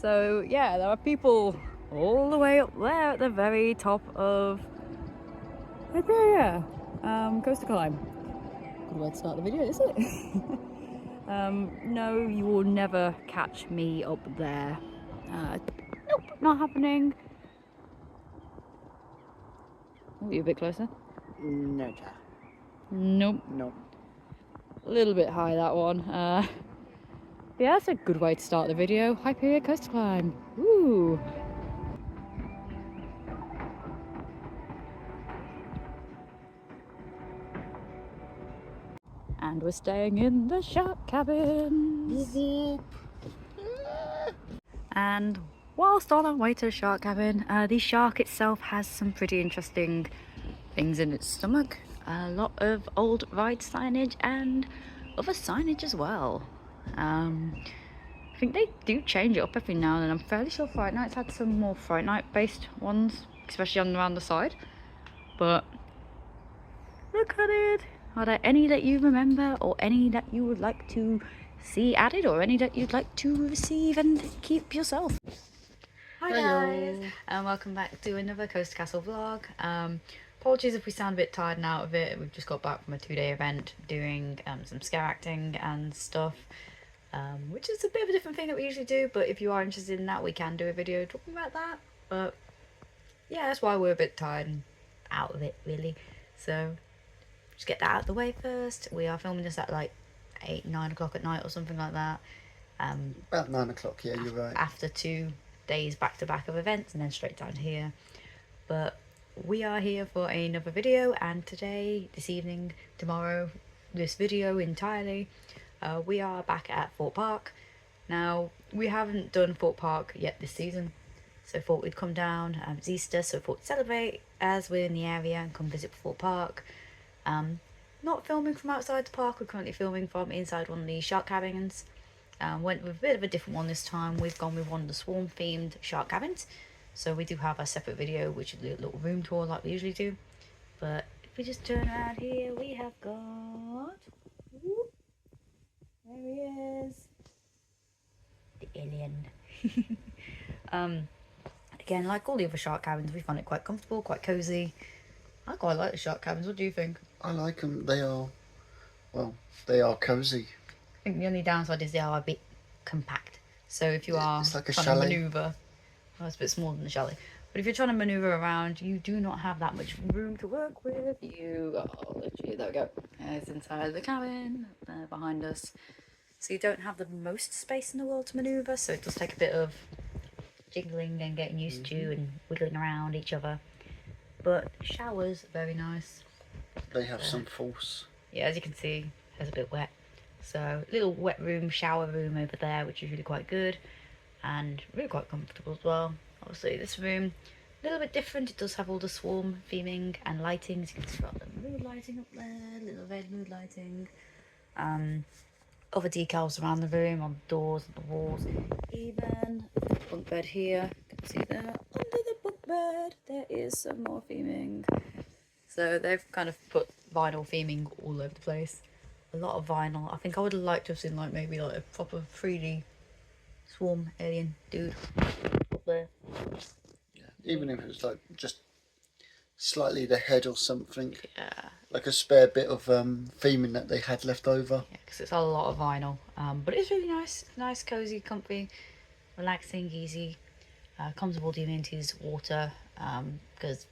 So yeah, there are people all the way up there at the very top of Hyperia. Coaster climb. Good way to start the video, isn't it? No, you will never catch me up there. Nope, not happening. Oh, you a bit closer? No, Jack. Nope. No. A little bit high, that one. Yeah, that's a good way to start the video. Hyperia coaster climb. Woo! And we're staying in the shark cabins. And whilst on our way to the shark cabin, the shark itself has some pretty interesting things in its stomach. A lot of old ride signage and other signage as well. I think they do change it up every now and then. I'm fairly sure Fright Night's had some more Fright Night based ones, especially on around the side. But look at it. Are there any that you remember, or any that you would like to see added, or any that you'd like to receive and keep yourself? Hi guys, and welcome back to another Coastercastle vlog. Apologies if we sound a bit tired and out of it. We've just got back from a 2-day event doing some scare acting and stuff, which is a bit of a different thing that we usually do, but if you are interested in that, we can do a video talking about that. But yeah, that's why we're a bit tired and out of it, really. So just get that out of the way first. We are filming this at like 8-9 o'clock at night or something like that. About 9 o'clock, yeah, you're right. After 2 days back to back of events and then straight down here. But we are here for another video, and today, this evening, tomorrow, this video entirely, we are back at Thorpe Park. Now, we haven't done Thorpe Park yet this season, so thought we'd come down. It's Easter, so thought we'd celebrate as we're in the area and come visit Thorpe Park. Not filming from outside the park, we're currently filming from inside one of the shark cabins. Went with a bit of a different one this time. We've gone with one of the swarm themed shark cabins, so we do have a separate video which is a little room tour like we usually do. But if we just turn around here, we have got, whoop, there he is, the alien. Again, like all the other shark cabins, we find it quite comfortable, quite cozy. I quite like the shark cabins. What do you think? I like them. They are, well, they are cozy. I think the only downside is they are a bit compact. So if you are it's like a trying chalet. to manoeuvre, well, it's a bit smaller than a chalet. But if you're trying to manoeuvre around, you do not have that much room to work with. Literally, there we go. It's inside the cabin, there behind us. So you don't have the most space in the world to manoeuvre, so it does take a bit of jiggling and getting used to and wiggling around each other. But showers, very nice. They have some force. Yeah, as you can see, it's a bit wet. So little wet room, shower room over there, which is really quite good and really quite comfortable as well. Obviously this room, a little bit different. It does have all the swarm theming and lighting. As you can see, got the mood lighting up there, little red mood lighting. Other decals around the room, on the doors and the walls. Even the bunk bed here, you can see there under the bunk bed there is some more theming. So they've kind of put vinyl theming all over the place. A lot of vinyl. I think I would have liked to have seen like maybe like a proper 3D swarm alien dude up there. Yeah. Even if it was like just slightly the head or something. Yeah. Like a spare bit of theming that they had left over. Yeah, because it's a lot of vinyl. But it's really nice. Nice, cozy, comfy, relaxing, easy. Comes with all the amenities, water, because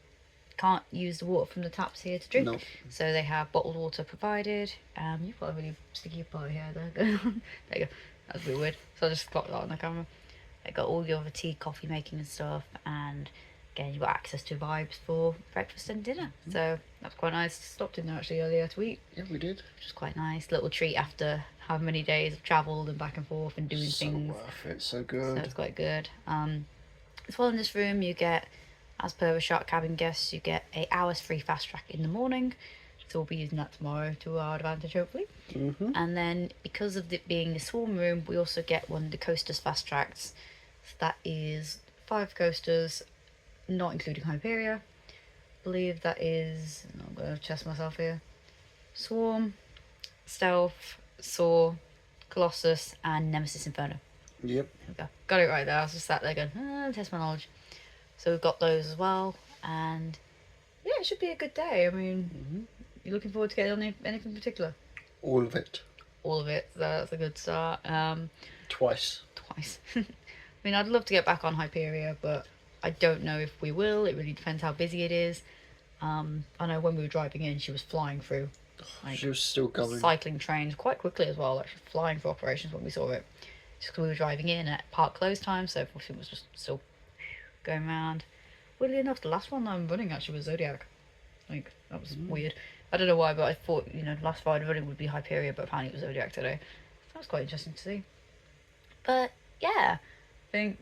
can't use the water from the taps here to drink. No. So they have bottled water provided. You've got a really sticky part here. There you go. That's a bit weird. So I just got that on the camera. They got all your other tea, coffee making and stuff, and again you've got access to vibes for breakfast and dinner. So that's quite nice. Stopped in there actually earlier to eat. Yeah, we did. Which is quite nice. Little treat after how many days of travel and back and forth and doing things. So worth it. So good. So it's quite good. As well in this room you get, as per a shark cabin guest, you get 8 hours free fast track in the morning. So we'll be using that tomorrow to our advantage, hopefully. And then because of it being the swarm room, we also get one of the coasters fast tracks. So that is 5 coasters, not including Hyperia. I believe that is, I'm going to test myself here, Swarm, Stealth, Saw, Colossus and Nemesis Inferno. Yep. Okay. Got it right there. I was just sat there going, test my knowledge. So we've got those as well, and yeah, it should be a good day. I mean, you're looking forward to getting on anything in particular? All of it. All of it. So that's a good start. Twice. I mean, I'd love to get back on Hyperia, but I don't know if we will. It really depends how busy it is. I know when we were driving in, she was flying through. Like, she was still going. Cycling trains quite quickly as well, like flying for operations when we saw it. Just because we were driving in at park close time, so everything was just still going around. Weirdly enough, the last one I'm running actually was Zodiac. Like, that was weird. I don't know why, but I thought, you know, last ride running would be Hyperia, but apparently it was Zodiac today. So that was quite interesting to see. But yeah, I think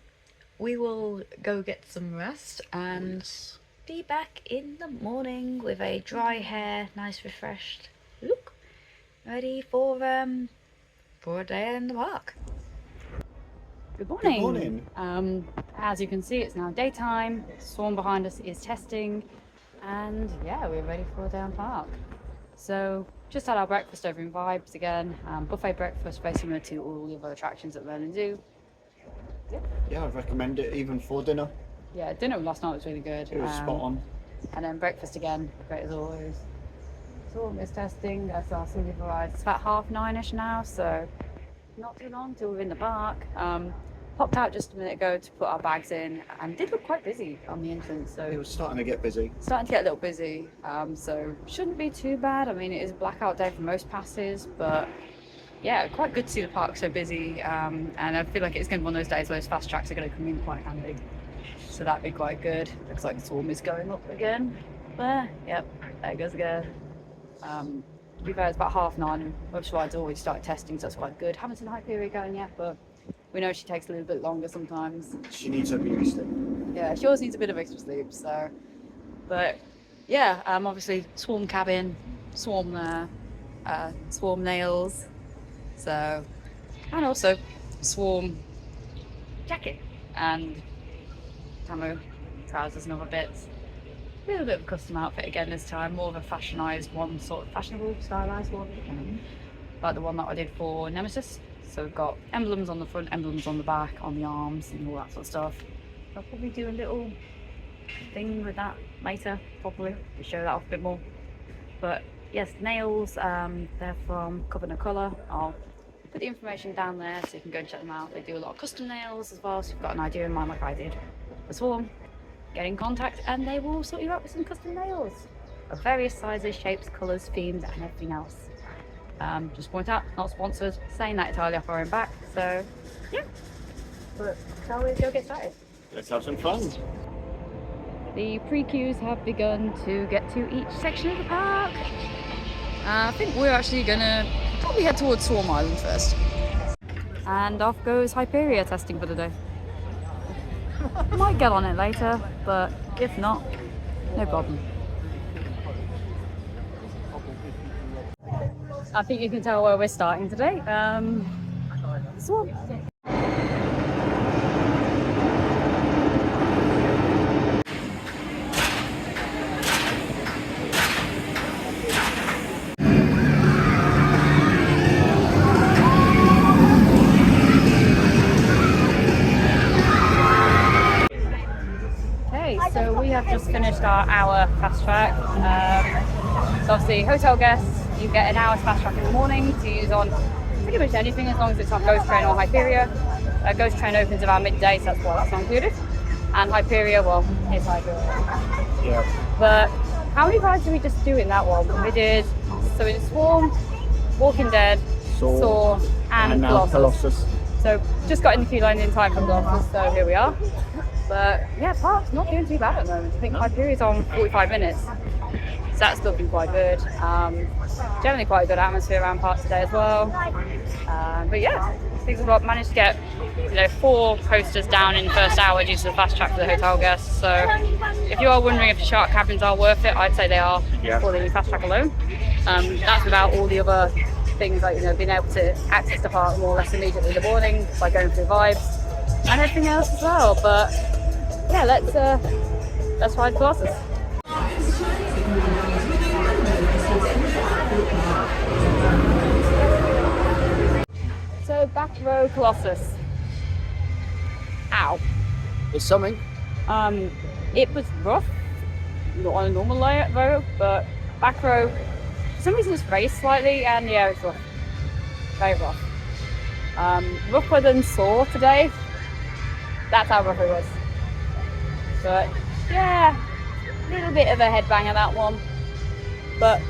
we will go get some rest and be back in the morning with a dry hair, nice refreshed look, ready for a day in the park. Good morning. Good morning. As you can see, it's now daytime. Swarm behind us is testing, and yeah, we're ready for a day in the park. So just had our breakfast over in Vibes again. Buffet breakfast, very similar to all the other attractions at Merlin Zoo. Yeah, I'd recommend it even for dinner. Yeah, dinner last night was really good. It was spot on. And then breakfast again, great as always. Swarm is testing. That's our silver ride. It's about 9:30ish now, so not too long till we're in the park. Popped out just a minute ago to put our bags in, and did look quite busy on the entrance. So It was starting to get busy. Starting to get a little busy. So shouldn't be too bad. I mean, it is a blackout day for most passes, but yeah, quite good to see the park so busy. And I feel like it's going to be one of those days where those fast tracks are going to come in quite handy. So that'd be quite good. Looks like the Swarm is going up again. There, yep, there it goes again. To be fair, it's about 9:30 and most rides already started testing, so that's quite good. Haven't seen Hyperia going yet, but we know she takes a little bit longer sometimes. She needs her beauty sleep. Yeah, she always needs a bit of extra sleep, so. But yeah, obviously Swarm cabin, Swarm there, Swarm nails, so, and also Swarm jacket and camo trousers and other bits. A little bit of a custom outfit again this time, more of a fashionised one, sort of fashionable, stylised one, like the one that I did for Nemesis. So we've got emblems on the front, emblems on the back, on the arms, and all that sort of stuff. I'll probably do a little thing with that later, probably, to show that off a bit more. But yes, nails, they're from Covenant Colour. I'll put the information down there so you can go and check them out. They do a lot of custom nails as well, so you've got an idea in mind like I did. The Swarm, get in contact and they will sort you out with some custom nails of various sizes, shapes, colours, themes, and everything else. Just point out, not sponsored, saying that entirely off our own back, so yeah. But shall we go get started? Let's have some fun. The pre-queues have begun to get to each section of the park. I think we're actually gonna probably head towards Swarm Island first. And off goes Hyperia testing for the day. Might get on it later, but if not, no problem. I think you can tell where we're starting today. Swarm. Okay, so we have just finished our hour fast track. So obviously, hotel guests, you get an hour's fast track in the morning to use on pretty much anything as long as it's on Ghost Train or Hyperia. Ghost Train opens around midday, so that's why that's not included. And Hyperia, well, it's Hyperia. Yeah. But how many rides did we just do in that one? We did, so in Swarm, Walking Dead, Saw, and now Colossus. So just got in the queue line in time for Colossus, so here we are. But yeah, Park's not doing too bad at the moment. I think Hyperia's on 45 minutes. So that's looking quite good. Generally quite a good atmosphere around Park today as well. But yeah, I think we've managed to get 4 coasters down in the first hour due to the fast track for the hotel guests. So if you are wondering if the shark cabins are worth it, I'd say they are for the fast track alone. That's without all the other things like being able to access the park more or less immediately in the morning by going through Vibes and everything else as well. But yeah, let's ride Colossus. So back row Colossus. wow. It's something. It was rough, not on a normal layout row, but back row, for some reason just raised slightly, and yeah, it was rough. Very rough. Rougher than Saw today. That's how rough it was. But yeah, a little bit of a headbanger that one. But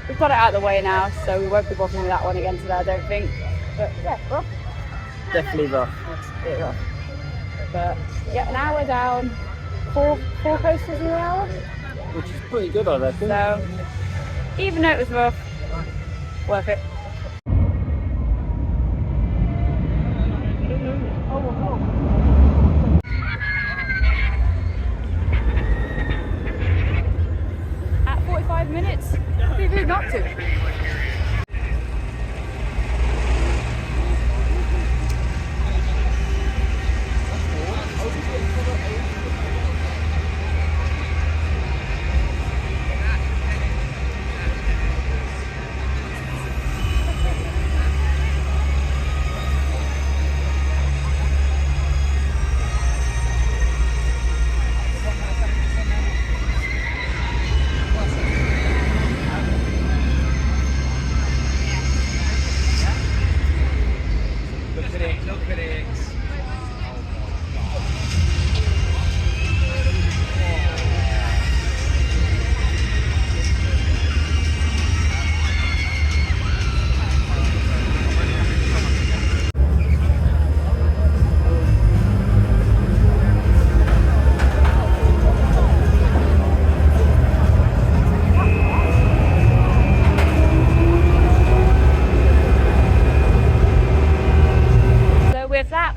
we've got it out of the way now, so we won't be bothering with that one again today, I don't think. But yeah, rough. Definitely rough. It's a bit rough. But yeah, now we're down four coasters in an hour. Which is pretty good, I reckon. So even though it was rough, worth it. At 45 minutes, be rude not to.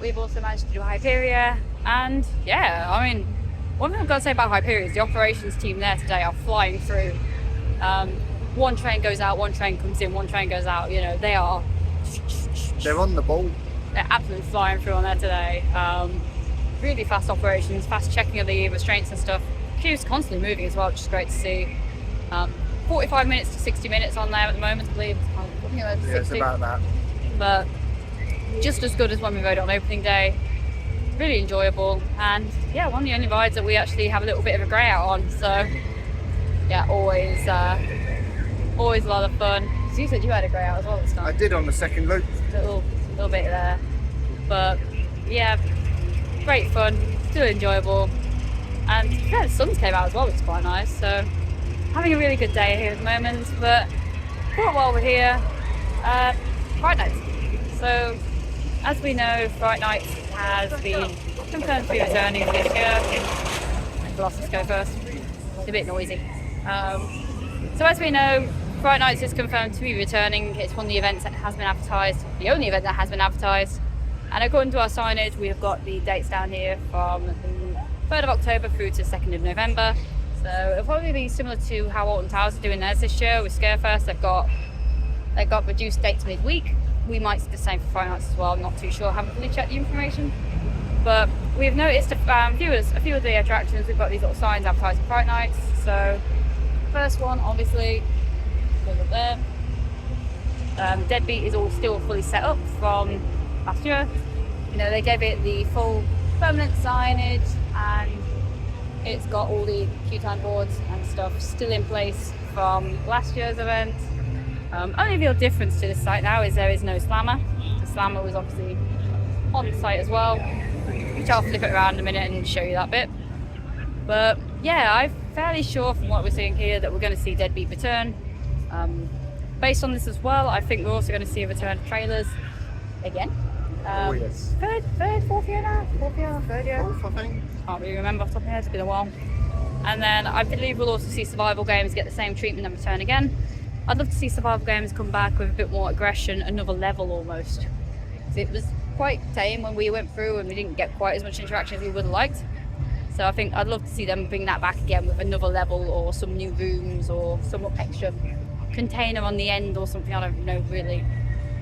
We've also managed to do Hyperia, and yeah, I mean, one thing I've got to say about Hyperia is the operations team there today are flying through. One train goes out, one train comes in, one train goes out. You know, they're on the ball. They're absolutely flying through on there today. Really fast operations, fast checking of the restraints and stuff. Queue's constantly moving as well, which is great to see. 45 minutes to 60 minutes on there at the moment, I believe. Yeah, it's about that. But just as good as when we rode it on opening day. Really enjoyable, and yeah, one of the only rides that we actually have a little bit of a grey out on. So yeah, always a lot of fun. So you said you had a grey out as well this time. I did on the second loop. Little bit there, but yeah, great fun, still enjoyable, and yeah, the sun came out as well, which is quite nice. So having a really good day here at the moment. But thought while we're here, Fright Nights. So as we know, Fright Nights has been confirmed to be returning this year. Glasses go first. It's a bit noisy. So as we know, Fright Nights is confirmed to be returning. It's one of the events that has been advertised, the only event that has been advertised. And according to our signage, we have got the dates down here from the 3rd of October through to 2nd of November. So it'll probably be similar to how Alton Towers are doing theirs this year with Scarefest. They've got reduced dates midweek. We might see the same for Fright Nights as well. I'm not too sure. I haven't really checked the information. But we've noticed a few of the attractions. We've got these little signs advertising Fright Nights. So first one, obviously, goes up there. Deadbeat is all still fully set up from last year. You know, they gave it the full permanent signage, and it's got all the queue time boards and stuff still in place from last year's event. Only real difference to this site now is there is no slammer. The slammer was obviously on the site as well, which I'll flip it around in a minute and show you that bit. But yeah, I'm fairly sure from what we're seeing here that we're going to see Deadbeat return. Based on this as well, I think we're also going to see a return of trailers again. Yes. Fourth year now? Third year? Fourth, I think. Can't really remember off the top of my head, it's been a while. And then I believe we'll also see survival games get the same treatment and return again. I'd love to see survival games come back with a bit more aggression, another level almost. It was quite tame when we went through and we didn't get quite as much interaction as we would have liked. So I think I'd love to see them bring that back again with another level or some new rooms or some extra container on the end or something. I don't know really.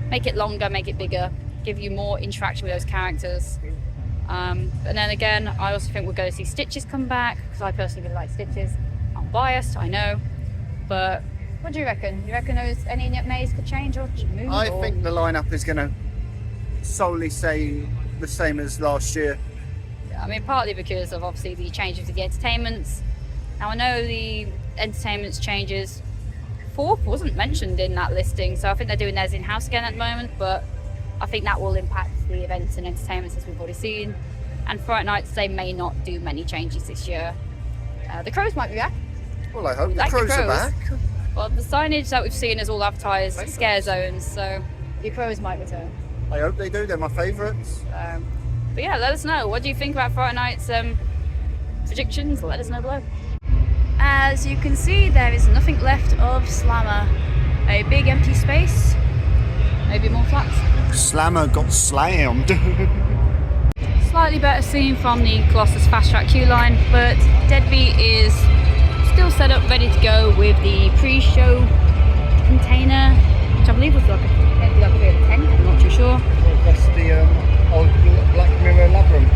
Make it longer, make it bigger, give you more interaction with those characters. And then again, I also think we're going to see Stitches come back, because I personally really like Stitches. I'm biased, I know, but what do you reckon? You reckon there's any maze could change or move? I think the lineup is going to solely stay the same as last year. I mean, partly because of obviously the changes to the entertainments. Now I know the entertainments changes. Thorpe wasn't mentioned in that listing, so I think they're doing theirs in-house again at the moment, but I think that will impact the events and entertainments as we've already seen. And Fright Nights, they may not do many changes this year. The crows might be back. Well, I hope the Like crows are back. Well, the signage that we've seen is all advertised scare zones, so the crows might return. I hope they do. They're my favourites. But yeah, let us know. What do you think about Fright Nights predictions? Let us know below. As you can see, there is nothing left of Slammer. A big empty space. Maybe more flats. Slammer got slammed. Slightly better scene from the Colossus Fast Track queue line, but Deadbeat is still set up, ready to go with the pre-show container, which I believe was like a tent. I'm not too sure. That's the old Black Mirror Labyrinth.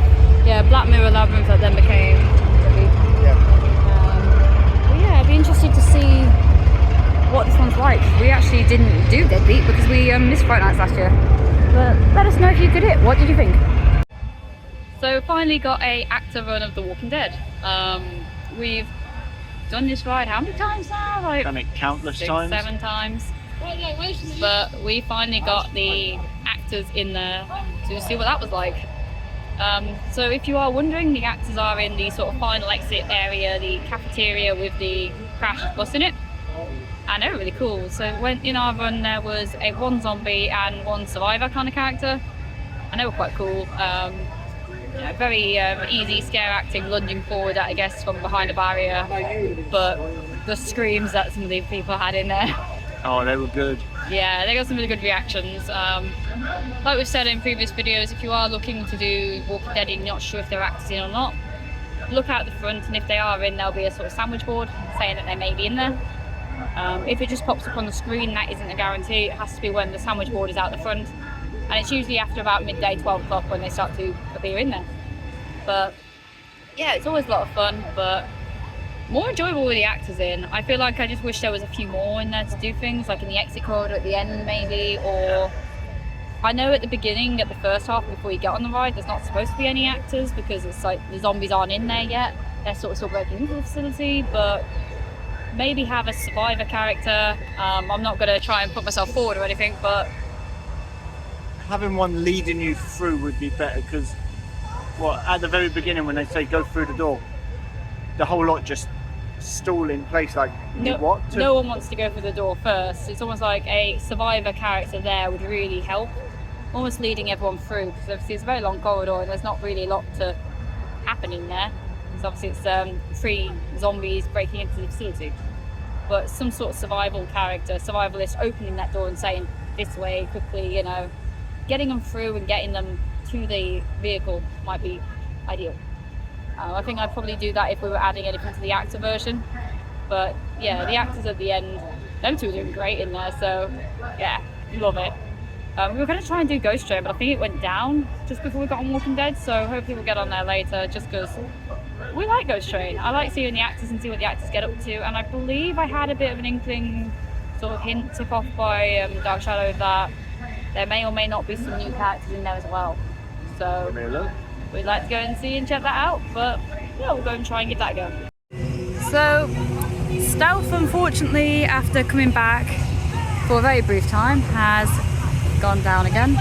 Yeah, Black Mirror Labyrinth that then became Deadbeat. Yeah. But yeah, I'd be interested to see what this one's like. We actually didn't do Deadbeat because we missed Fright Nights last year. But let us know if you did it. What did you think? So finally got a actor run of The Walking Dead. We've done this ride how many times now? Like Done it countless 6, times. 7 times. But we finally got the actors in there to see what that was like. So if you are wondering, the actors are in the sort of final exit area, the cafeteria with the crashed bus in it. And they were really cool. So when in our run there was one zombie and one survivor kind of character, and they were quite cool. Very easy scare acting, lunging forward, I guess, from behind a barrier. But the screams that some of these people had in there. Oh, they were good. Yeah, they got some really good reactions. Like we've said in previous videos, if you are looking to do Walking Dead and you're not sure if they're actors in or not, look out the front, and if they are in, there'll be a sort of sandwich board saying that they may be in there. If it just pops up on the screen, that isn't a guarantee. It has to be when the sandwich board is out the front. And it's usually after about midday, 12 o'clock when they start to appear in there. But yeah, it's always a lot of fun, but more enjoyable with the actors in. I feel like I just wish there was a few more in there to do things, like in the exit corridor at the end maybe, or I know at the beginning, at the first half, before you get on the ride, there's not supposed to be any actors because it's like the zombies aren't in there yet. They're sort of still breaking into the facility, but maybe have a survivor character. I'm not going to try and put myself forward or anything, but Having one leading you through would be better, because at the very beginning when they say go through the door, the whole lot just stall in place like no one wants to go through the door first. It's almost like a survivor character there would really help, almost leading everyone through, because obviously it's a very long corridor and there's not really a lot to happen in there. So obviously it's 3 zombies breaking into the facility, but some sort of survival character, survivalist, opening that door and saying this way quickly, getting them through and getting them to the vehicle might be ideal. I think I'd probably do that if we were adding anything to the actor version. But yeah, the actors at the end, them two are doing great in there, so yeah, love it. We were going to try and do Ghost Train, but I think it went down just before we got on Walking Dead, so hopefully we'll get on there later, just because we like Ghost Train. I like seeing the actors and see what the actors get up to, and I believe I had a bit of an inkling, sort of hint tip off by Dark Shadow that there may or may not be some new characters in there as well. So we'd like to go and see and check that out, but yeah, we'll go and try and give that a go. So Stealth, unfortunately, after coming back for a very brief time, has gone down again.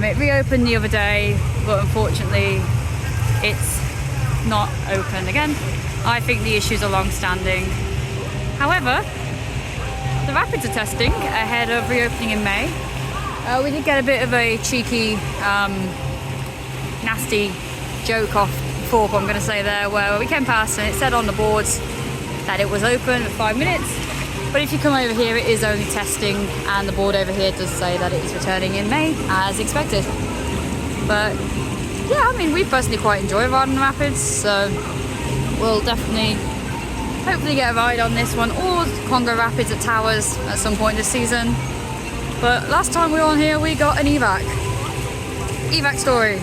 It reopened the other day, but unfortunately it's not open again. I think the issues are long-standing. However, the rapids are testing ahead of reopening in May. We did get a bit of a cheeky, nasty joke off Thorpe, I'm going to say there, where we came past and it said on the boards that it was open for 5 minutes. But if you come over here, it is only testing, and the board over here does say that it is returning in May, as expected. But yeah, I mean, we personally quite enjoy riding the rapids, so we'll definitely, hopefully get a ride on this one, or Congo Rapids at Towers at some point this season. But last time we were on here, we got an evac. Evac story.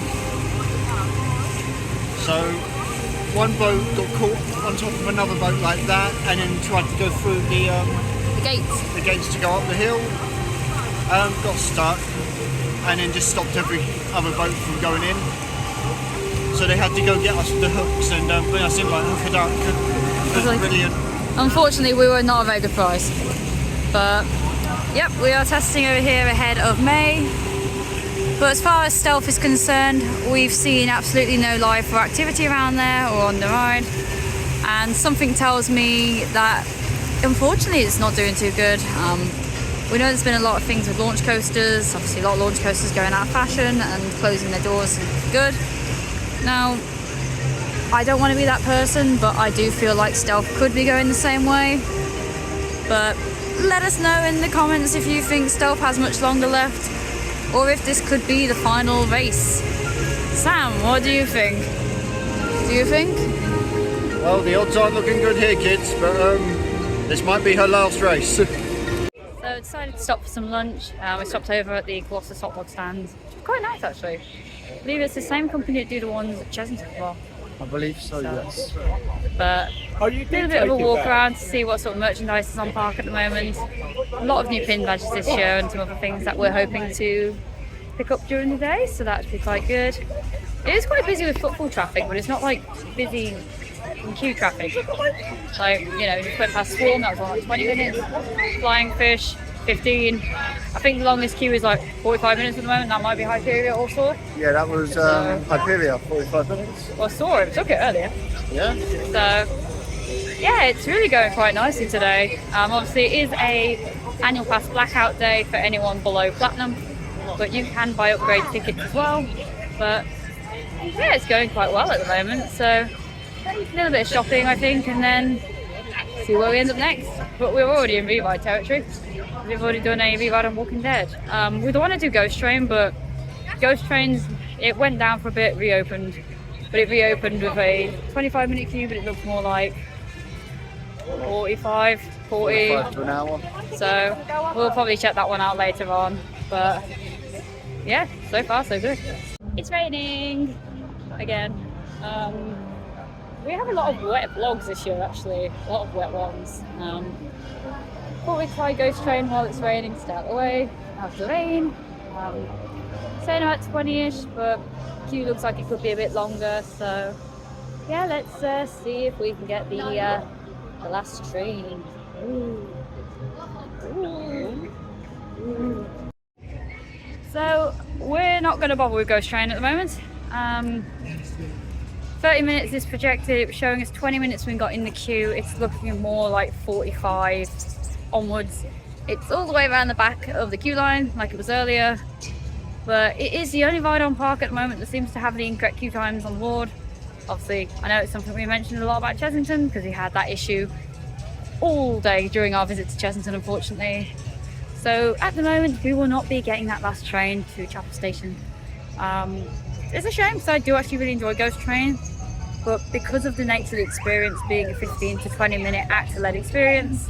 So one boat got caught on top of another boat like that, and then tried to go through the gates to go up the hill. Got stuck, and then just stopped every other boat from going in. so they had to go get us the hooks and bring us in by hook and dark. It was like, brilliant. Unfortunately, we were not a very good price, but yep, we are testing over here ahead of May. But as far as stealth is concerned, we've seen absolutely no life or activity around there or on the ride, and something tells me that unfortunately it's not doing too good. We know there's been a lot of things with launch coasters, obviously a lot of launch coasters going out of fashion and closing their doors good. Now, I don't want to be that person, but I do feel like stealth could be going the same way. But let us know in the comments if you think stealth has much longer left, or if this could be the final race. Sam, what do you think? Do you think? Well, the odds aren't looking good here, kids, but this might be her last race. So I decided to stop for some lunch. We stopped over at the Colossus hot dog stand. Quite nice, actually. I believe it's the same company that do the ones at Chesington as well. I believe so, yes. But a little bit of a walk around to see what sort of merchandise is on park at the moment. A lot of new pin badges this year and some other things that we're hoping to pick up during the day, so that should be quite good. It is quite busy with footfall traffic, but it's not like busy in queue traffic. Like, you know, just went past Swarm, that was like 20 minutes. Flying Fish, 15. I think the longest queue is like 45 minutes at the moment. That might be Hyperia also. Yeah, that was Hyperia, 45 minutes. Well, I saw it took it earlier. Yeah. So, yeah, it's really going quite nicely today. Obviously, it is a annual pass blackout day for anyone below platinum, but you can buy upgrade tickets as well. But yeah, it's going quite well at the moment. So, a little bit of shopping, I think, and then see where we end up next. But we're already in Reride territory. We've already done a Reride on Walking Dead. We don't want to do Ghost Train, but Ghost Trains, it went down for a bit, reopened. But it reopened with a 25-minute queue, but it looks more like 45, 40. 45 to an hour. So we'll probably check that one out later on. But yeah, so far so good. It's raining again. We have a lot of wet vlogs this year, actually. A lot of wet ones. Thought we'd try Ghost Train while it's raining, stay out the way, have the rain. Saying about 20-ish, but queue looks like it could be a bit longer. So yeah, let's see if we can get the last train. Ooh. Ooh. Ooh. So we're not going to bother with Ghost Train at the moment. 30 minutes is projected. It was showing us 20 minutes when we got in the queue. It's looking more like 45 onwards. It's all the way around the back of the queue line like it was earlier, but it is the only ride on park at the moment that seems to have the incorrect queue times on board. Obviously, I know it's something we mentioned a lot about Chesington because we had that issue all day during our visit to Chesington, unfortunately. So at the moment, we will not be getting that last train to Chapel Station. It's a shame because I do actually really enjoy Ghost Train, but because of the nature of the experience being a 15 to 20 minute actor-led experience,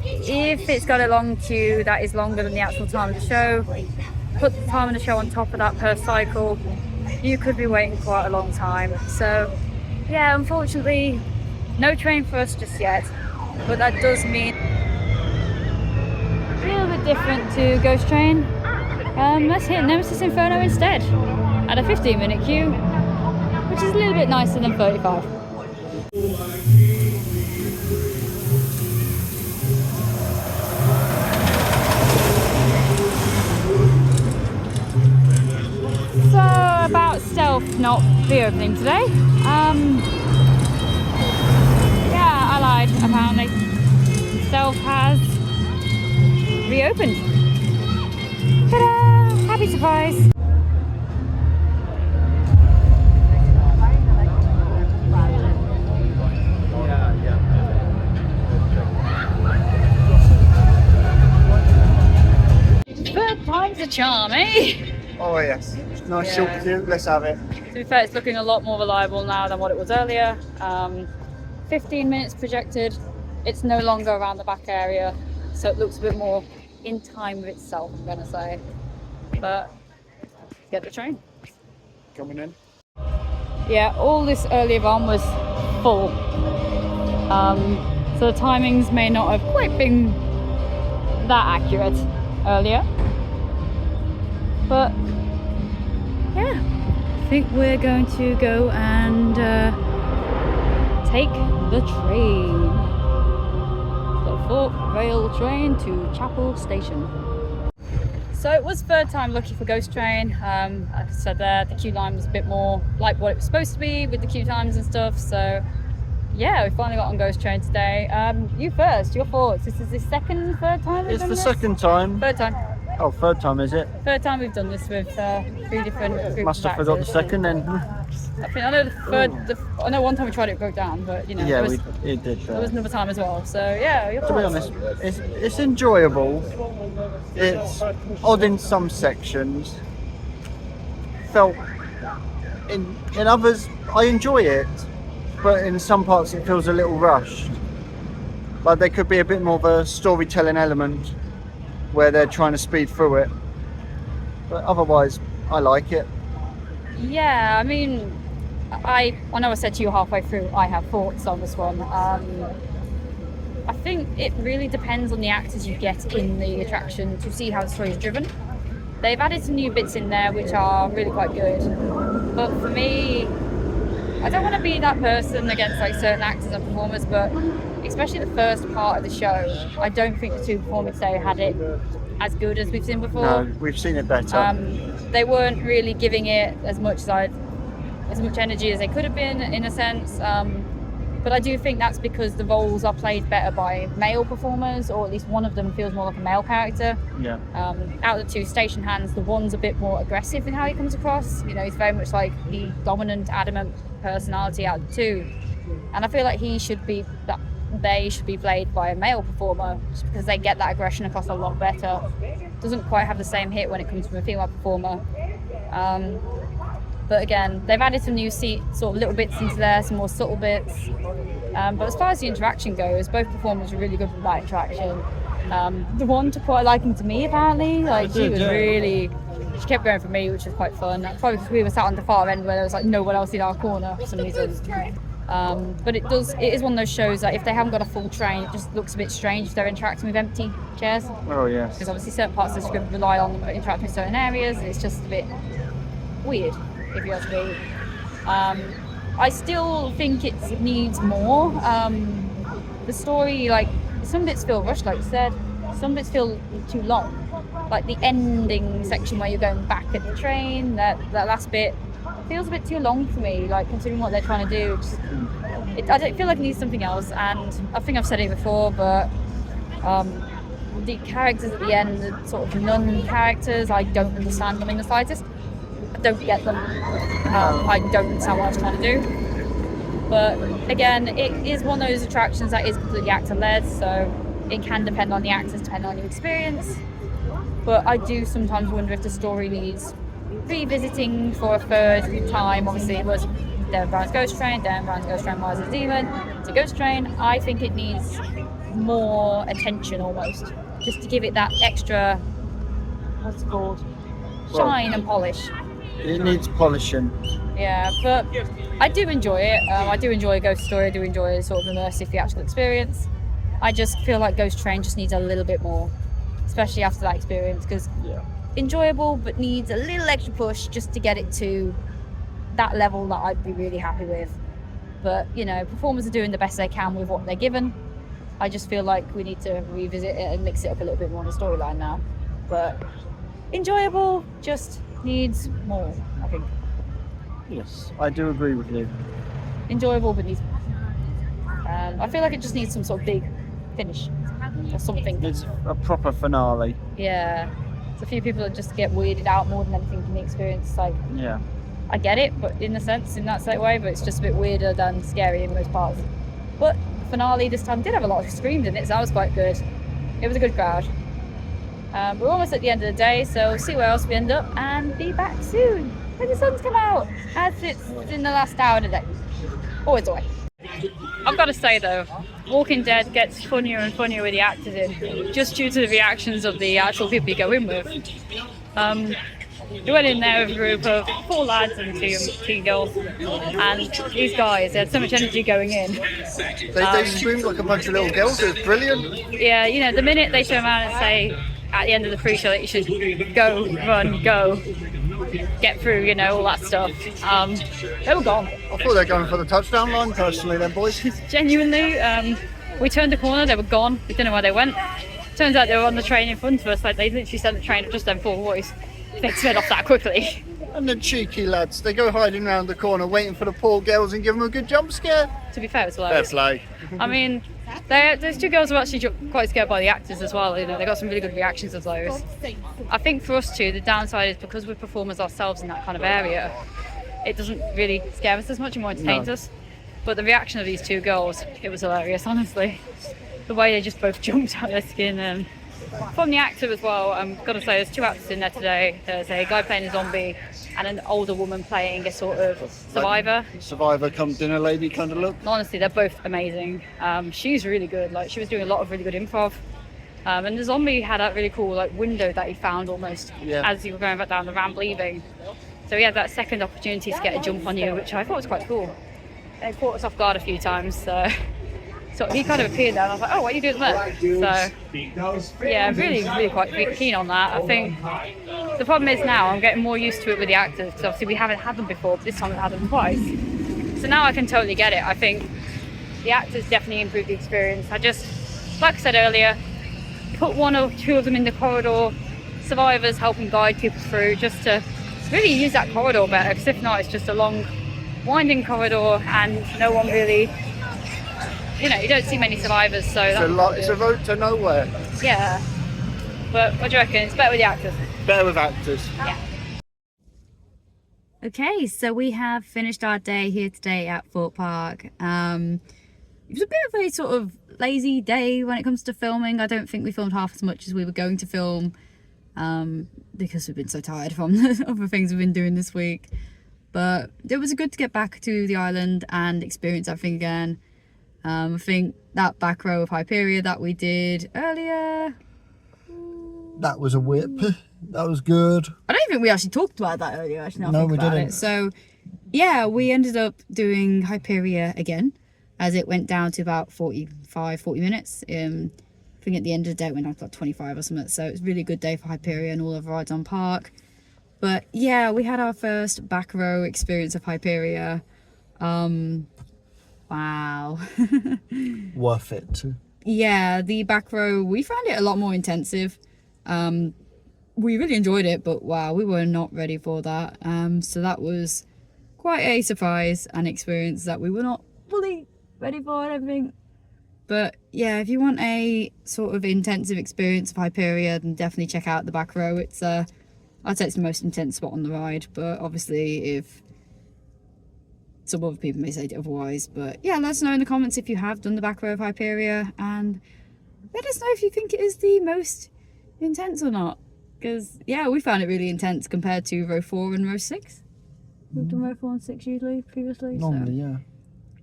if it's got a long queue that is longer than the actual time of the show, put the time of the show on top of that per cycle, you could be waiting quite a long time. So yeah, unfortunately, no train for us just yet, but that does mean a little bit different to Ghost Train. Let's hit Nemesis Inferno instead at a 15-minute queue, which is a little bit nicer than 35. So about Stealth not reopening today. Yeah, I lied, apparently. Stealth has reopened. Ta-da! Happy surprise! Third time's a charm, eh? Oh yes, nice short queue, let's have it. To be fair, it's looking a lot more reliable now than what it was earlier. 15 minutes projected. It's no longer around the back area, so it looks a bit more in time with itself, I'm gonna say. But get the train. Coming in. Yeah, all this earlier on was full. So the timings may not have quite been that accurate earlier. But yeah, think we're going to go and take the train. The Thorpe Rail train to Chapel Station. So it was third time lucky for Ghost Train. Like I said there, the queue line was a bit more like what it was supposed to be with the queue times and stuff. So yeah, we finally got on Ghost Train today. You first, your thoughts. This is the third time we've done this? second time. Third time. Oh, third time is it? Third time we've done this with 3 different groups. Must have forgot the second then. I know the third. I know one time we tried it broke down, but you know. Yeah, it did. There was another time as well. So yeah, your To be thoughts? honest, it's enjoyable. It's odd in some sections. Felt in others I enjoy it, but in some parts it feels a little rushed. Like there could be a bit more of a storytelling element where they're trying to speed through it. But otherwise, I like it. Yeah, I mean, I know I said to you halfway through, I have thoughts on this one. I think it really depends on the actors you get in the attraction to see how the story is driven. They've added some new bits in there which are really quite good. But for me, I don't want to be that person against like certain actors and performers, but especially the first part of the show, I don't think the two performers today had it as good as we've seen before. No, we've seen it better. They weren't really giving it as much energy as they could have been, in a sense. But I do think that's because the roles are played better by male performers, or at least one of them feels more like a male character. Yeah. Out of the two station hands, the one's a bit more aggressive in how he comes across. You know, he's very much like the dominant, adamant personality out of the two. And I feel like they should be played by a male performer, just because they get that aggression across a lot better. Doesn't quite have the same hit when it comes from a female performer. But again, they've added some new sort of little bits into there, some more subtle bits. But as far as the interaction goes, both performers were really good with that interaction. The one took quite a liking to me, apparently. Like she kept going for me, which was quite fun. Probably because we were sat on the far end where there was like no one else in our corner for some reason. But it is one of those shows that if they haven't got a full train, it just looks a bit strange if they're interacting with empty chairs. Oh yes. Because obviously certain parts of the script rely on them interacting with certain areas, and it's just a bit weird, if you ask me. I still think it needs more. The story, like, some bits feel rushed, like you said. Some bits feel too long. Like the ending section where you're going back at the train, that last bit feels a bit too long for me, like considering what they're trying to do. I don't feel like it needs something else, and I think I've said it before, but the characters at the end, the sort of nun characters, I don't understand them in the slightest. I don't get them. I don't understand what I was trying to do. But again, it is one of those attractions that is completely actor-led, so it can depend on the actors, depending on your experience. But I do sometimes wonder if the story needs revisiting for a third time. Obviously, it was Darren Brown's Ghost Train, Darren Brown's Ghost Train Rise of the Demon. It's a Ghost Train. I think it needs more attention, almost, just to give it that extra, what's it called, shine and polish. It needs polishing. Yeah, but I do enjoy it. I do enjoy a ghost story. I do enjoy sort of immersive theatrical experience. I just feel like Ghost Train just needs a little bit more, especially after that experience, because enjoyable, but needs a little extra push just to get it to that level that I'd be really happy with. But, you know, performers are doing the best they can with what they're given. I just feel like we need to revisit it and mix it up a little bit more in the storyline now. But enjoyable, just needs more, I think. Yes, I do agree with you. Enjoyable, but needs more. I feel like it just needs some sort of big finish or something. It's a proper finale. Yeah. There's a few people that just get weirded out more than anything in the experience. Like, yeah, I get it, but in that same way, but it's just a bit weirder than scary in most parts. But the finale this time did have a lot of screams in it, so that was quite good. It was a good crowd. We're almost at the end of the day, so we'll see where else we end up and be back soon when the sun's come out, as it's in the last hour of the day. Always away. I've got to say though, Walking Dead gets funnier and funnier with the actors in, just due to the reactions of the actual people you go in with. We went in there with a group of 4 lads and 2 girls, and these guys, they had so much energy going in. They screamed like a bunch of little girls. It was brilliant. Yeah, you know, the minute they turn around and say at the end of the pre-show that you should go, run, go, get through, you know, all that stuff. They were gone. I thought they were going for the touchdown line personally then, boys. Genuinely, we turned the corner, they were gone. We didn't know where they went. Turns out they were on the train in front of us. Like, they literally sent the train up just then full voice. They sped off that quickly. And the cheeky lads, they go hiding around the corner waiting for the poor girls and give them a good jump scare. To be fair, it was Fair hilarious. play. I mean, those two girls were actually quite scared by the actors as well. You know, they got some really good reactions of those. I think for us too, the downside is because we're performers ourselves in that kind of area, it doesn't really scare us as much and more entertains us. But the reaction of these two girls, it was hilarious, honestly. The way they just both jumped out of their skin. From the actor as well, I'm gonna say there's two actors in there today. There's a guy playing a zombie and an older woman playing a sort of survivor. Like survivor come dinner lady kind of look. Honestly, they're both amazing. She's really good. Like, she was doing a lot of really good improv. And the zombie had that really cool like window that he found almost as you were going back down the ramp leaving. So he had that second opportunity to get a jump on you, which I thought was quite cool. They caught us off guard a few times. So he kind of appeared there and I was like, oh, what are you doing there? So yeah, really quite keen on that. I think the problem is now I'm getting more used to it with the actors, because obviously we haven't had them before, but this time we've had them twice. So now I can totally get it. I think the actors definitely improved the experience. I just, like I said earlier, put one or two of them in the corridor, survivors helping guide people through, just to really use that corridor better, because if not, it's just a long winding corridor and no one really, you know, you don't see many survivors, so it's a road to nowhere. Yeah. But what do you reckon? It's better with the actors. Better with actors. Yeah. Okay, so we have finished our day here today at Thorpe Park. It was a bit of a sort of lazy day when it comes to filming. I don't think we filmed half as much as we were going to film, because we've been so tired from the other things we've been doing this week. But it was good to get back to the island and experience everything again. I think that back row of Hyperia that we did earlier, that was a whip. That was good. I don't think we actually talked about that earlier, actually. No, we didn't. It. So yeah, we ended up doing Hyperia again, as it went down to about 40 minutes. I think at the end of the day it went down to like 25 or something. So it was a really good day for Hyperia and all of the rides on park. But yeah, we had our first back row experience of Hyperia. Wow. Worth it. Yeah, the back row, we found it a lot more intensive. We really enjoyed it, but wow, we were not ready for that. So that was quite a surprise and experience that we were not fully ready for, I don't think. But yeah, if you want a sort of intensive experience of Hyperia, then definitely check out the back row. It's I'd say it's the most intense spot on the ride, but obviously if some other people may say otherwise. But yeah, let us know in the comments if you have done the back row of Hyperia, and let us know if you think it is the most intense or not. Because yeah, we found it really intense compared to row 4 and row 6. We've done row 4 and 6 usually previously. Normally, so. yeah.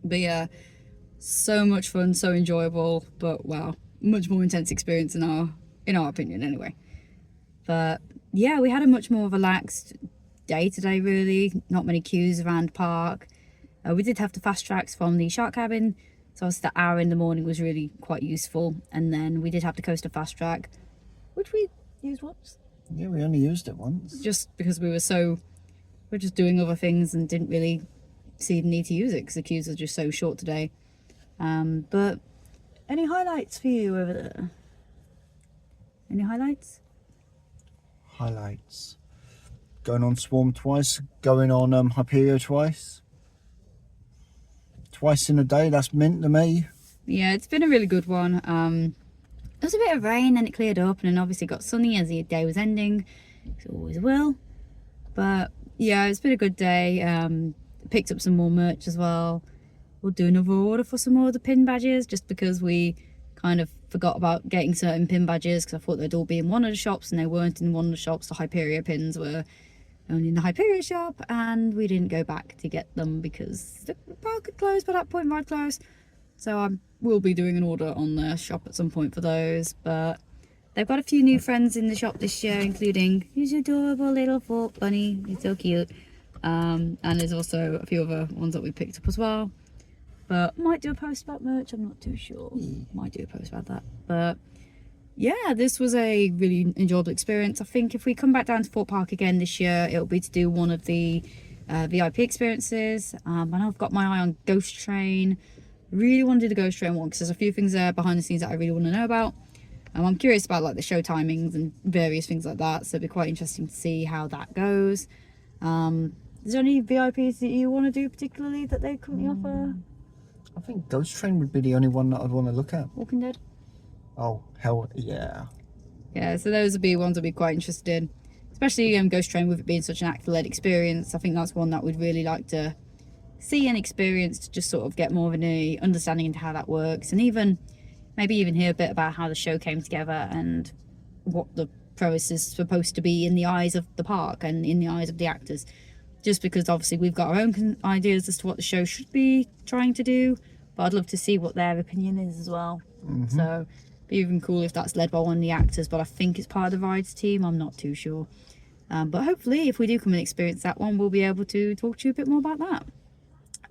But yeah, so much fun, so enjoyable, but wow, much more intense experience in our opinion anyway. But yeah, we had a much more relaxed day today, really. Not many queues around park. We did have the fast tracks from the shark cabin, so the hour in the morning was really quite useful. And then we did have the coaster fast track, which we used once. Yeah, we only used it once. Just because we were just doing other things and didn't really see the need to use it because the queues are just so short today. But any highlights for you over there? Any highlights? Highlights. Going on Swarm twice, going on Hyperia twice. Twice in a day, that's mint to me. Yeah, it's been a really good one. There was a bit of rain and it cleared up, and then obviously got sunny as the day was ending. It always will. But yeah, it's been a good day. Picked up some more merch as well. We'll do another order for some more of the pin badges, just because we kind of forgot about getting certain pin badges, because I thought they'd all be in one of the shops and they weren't in one of the shops. The Hyperia pins were only in the Hyperia shop, and we didn't go back to get them because the park had closed by that point, ride closed. So I will be doing an order on their shop at some point for those. But they've got a few new friends in the shop this year, including this adorable little Thorpe bunny. He's so cute. And there's also a few other ones that we picked up as well. But might do a post about merch, I'm not too sure. Might do a post about that. But yeah, this was a really enjoyable experience. I think if we come back down to Thorpe Park again this year, it'll be to do one of the VIP experiences. I know I've got my eye on Ghost Train. Really want to do the Ghost Train one because there's a few things there behind the scenes that I really want to know about. I'm curious about like the show timings and various things like that, so it'll be quite interesting to see how that goes. Is there any VIPs that you want to do particularly that they currently offer? I think Ghost Train would be the only one that I'd want to look at. Walking Dead? Oh, hell yeah. Yeah, so those would be ones I'd be quite interested in. Especially Ghost Train, with it being such an actor-led experience. I think that's one that we'd really like to see and experience to just sort of get more of an understanding into how that works, and even maybe even hear a bit about how the show came together and what the process is supposed to be in the eyes of the park and in the eyes of the actors. Just because obviously we've got our own ideas as to what the show should be trying to do, but I'd love to see what their opinion is as well. So it'd be even cool if that's led by one of the actors, but I think it's part of the rides team, I'm not too sure. But hopefully if we do come and experience that one, we'll be able to talk to you a bit more about that.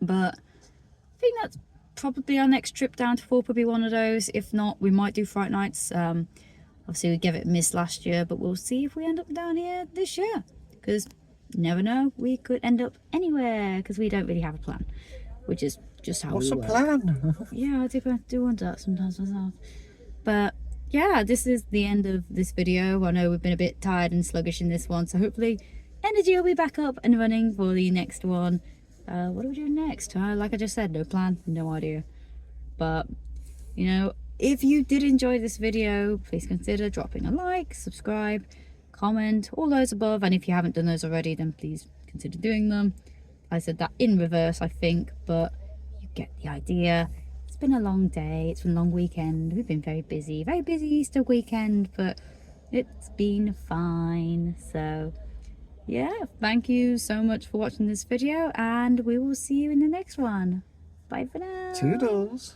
But I think that's probably our next trip down to Thorpe will be one of those. If not, we might do Fright Nights. Obviously we gave it a miss last year, but we'll see if we end up down here this year, because you never know, we could end up anywhere, because we don't really have a plan, which is just how What's we the work. plan? Yeah, I do wonder that sometimes myself. But yeah, this is the end of this video. I know we've been a bit tired and sluggish in this one, so hopefully energy will be back up and running for the next one. What are we doing next? Like I just said, no plan, no idea. But you know, if you did enjoy this video, please consider dropping a like, subscribe, comment, all those above. And if you haven't done those already, then please consider doing them. I said that in reverse, I think, but you get the idea. It's been a long day, it's been a long weekend. We've been very busy Easter weekend, but it's been fine. So yeah, thank you so much for watching this video, and we will see you in the next one. Bye for now. Toodles.